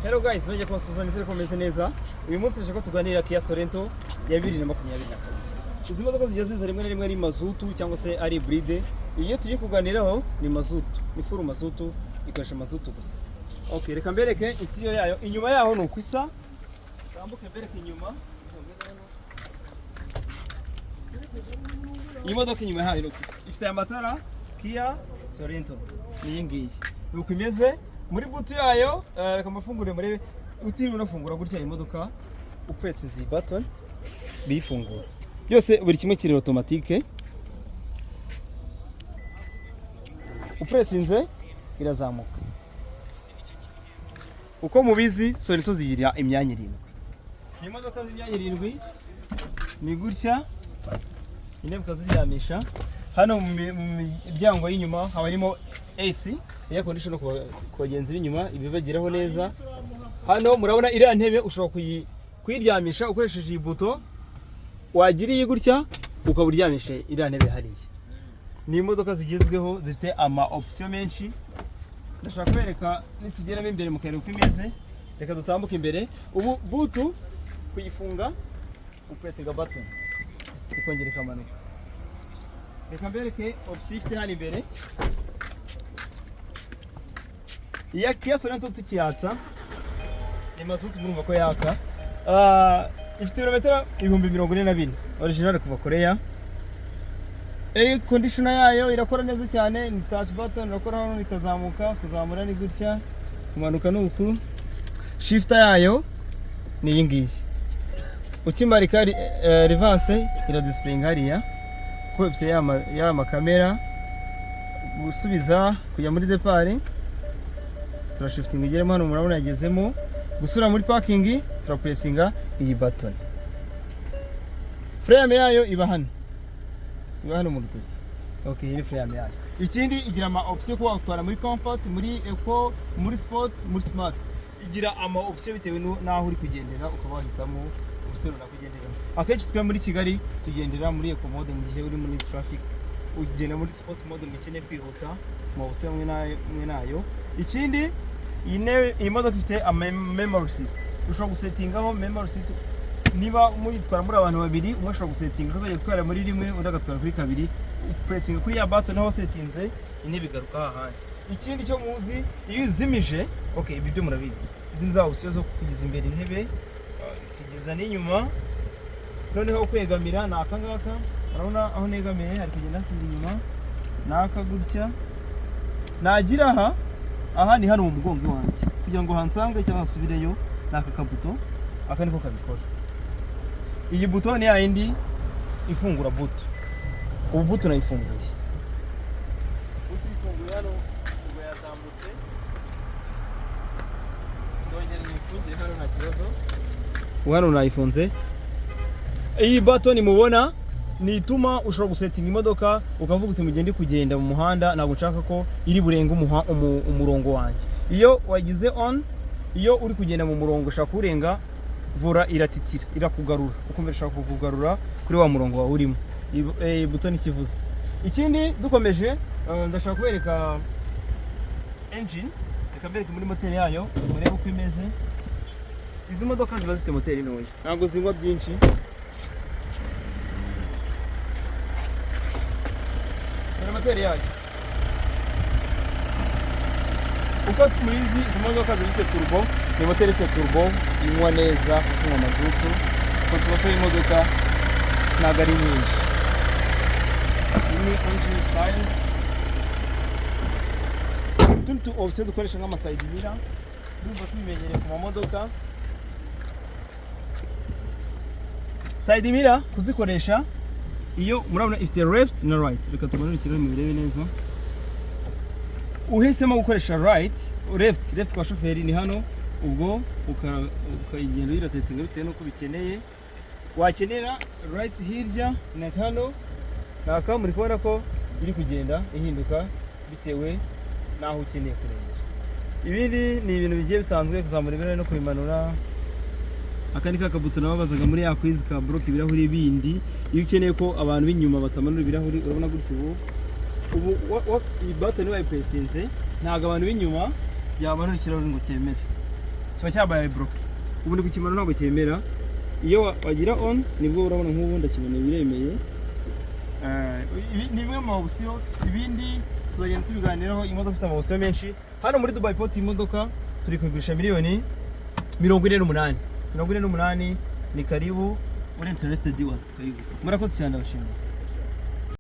Hello guys, nongeye kubasuhuza nizere ko meze neza. Uyu munsi nje ko tuganira Kia Sorento ya 2022. Izi modoka zijya ziza rimwe na rimwe ari mazutu cyangwa se ari hybride. Iyo tugiye kuganiraho ni mazutu, ni full mazutu, ikoresha mazutu gusa. Okay, reka mbereke interior yayo. Inyuma yaho ni ukwisa. Tambuke mbereke inyuma. Iyi modoka inyuma yayo ni ukwisa. Ifite amatara Kia Sorento. Ni ngiyi. Nuko imeze muri butu yayo, reka mbafungure murebe. Utiriwe unafungura gutya imodoka upress izi button bifungura. Byose buri kimwe kiri automatique. Upressinze irazamuka. Uko mubizi Sorento zigira imyanya 7. Ni modoka z'imyanya 7 ni gutya. Intebe kaziryamisha. Hano mu miryango y'inyuma haba harimo AC, air conditioner ku bagenzi b'inyuma ibibageraho neza. Hano murabona iriya ntebe ushobora kuyiryamisha ukoresheje iyi buto, wagiriye gutya ukaburyamisha iriya ntebe hariya. Ni imodoka zigezweho zifite ama option menshi. Ndashaka kwereka nitugeramo imbere mu karere uko imeze. Reka dutambuke imbere. Ubu butu kuyifunga upressinga button ikongera ikamanuka. Reka mbereke option ifite hano imbere. Iya Kia Sorento tukiyatsa ni mazutu murumva ko yaka. Ifite kilometero 1042 original kuva Korea. Air conditioner yayo irakora neza cyane, ni touch button irakora hano ikazamuka, kuzamura ni gutya, kumanuka n'uku. Shifter yayo ni iyi ngiyi. Ukimarika reverse ira display hariya. Ko ifite ya makamera gusubiza kujya muri depart. Turashiftinga igeremo hano murabona yagezemo. Gusura muri parking turapressinga iyi button. Frame yayo iba hano. Iba hano mu rutoki. Okay, iyi frame yayo. Ikindi igira ama option ko watwara muri comfort, muri eco, muri sport, muri smart. Igira ama option bitewe naho uri kugendera ukaba wahitamo option na kugenderamo. Akenshi twe muri Kigali tugendera muri eco mode mu gihe uri muri traffic. Ugenda muri sport mode mu keneye kwihuta mu option mwe nayo. Ikindi iyi modoka ifite memory seats. Ushobora gusetingaho memory seat. Niba muyitwara muri abantu babiri, umwe ashobora gusetinga kuzajya gutwara muri rimwe, undi agatwara kuri kabiri. Pressinga kuri ya button naho setinze intebe igaruka ahandi. Ikindi cyo muzi iyo izimije, okay, ibi byo murabizi. Izi nzaho zo kugiza imbere intebe, kugiza n'inyuma. Noneho kwegamira na akangaka. Urabona aho negamiye hari kugenda sinzi inyuma. Naka gutya. Nagira aha ni hano mu mugongo wanjye kugira ngo hansange cyangwa nsubireyo naka kabuto aka niko kabikora. Iyi buto ni yindi ifungura buto. Ubu buto nayifunguye. Buto ifunguye hano ubwo yazamutse. Ndongera nifungire hano nta kibazo. Hano nayifunze. Iyi button mubona ni ituma ushobora gusettinga imodoka ukavuga uti mugende kugenda mu muhanda ntabwo nshaka ko iri burenga umurongo wanjye. Iyo wagize on, iyo uri kugenda mu murongo ushaka kurenga, vura iratitira, irakugarura. Ukomeza ushaka kukugarura kuri wa murongo wawe urimo. Iyi button ikivuze. Ikindi dukomeje ndashaka kubereka engine, reka mbereke muri moteri yayo murebe uko imeze. Izi modoka ziba zifite moteri ntoya, ntabwo zingwa byinshi. Moteri yayo uko tumuyizi izi modoka zifite turbo, ni moteri ifite turbo inywa neza kunywa mazutu. Ko tubasaba imodoka ntabwo ari nyinshi. Ni engine science. Tuntu option dukoresha nk'ama side mirror. Ndumva tubimenyereye ku mamodoka. Side mirror kuzikoresha iyo murabona ifite left na right. Reka tubone ikiraro mu birebe neza. Uhisemo gukoresha left kwa shoferi ni hano, ubwo ukagenda iratetinga bitewe nuko bikeneye. Wakenera right hirya na hano naka muri kubona ko iri kugenda ihinduka bitewe naho ukeneye kurengera. Ibindi ni ibintu bigiye bisanzwe kuzamura ibirahuri no kubimanura. Akandi kakabuto nababazaga muri ya quiz ka block ibirahuri bindi. Iyo ukeneye ko abantu b'inyuma batamanura ibirahuri urabona gutyo ubu iyi button wayipressinze ntago abantu b'inyuma yamanura ikirahuri ngo cyemere. kiba cyabaye block ubundi gukimana ntabwo cyemera iyo wagira on nibwo urabona nk'ubu ndakibona biremeye ni bimwe mu option ibindi tuzagenda tubiganiraho imodoka ifite amabosiyo menshi hano muri Dubai Port imodoka turi kugurisha miliyoni 48 ni karibu uri interested waza tukayivuga murakoze cyane abashinzwe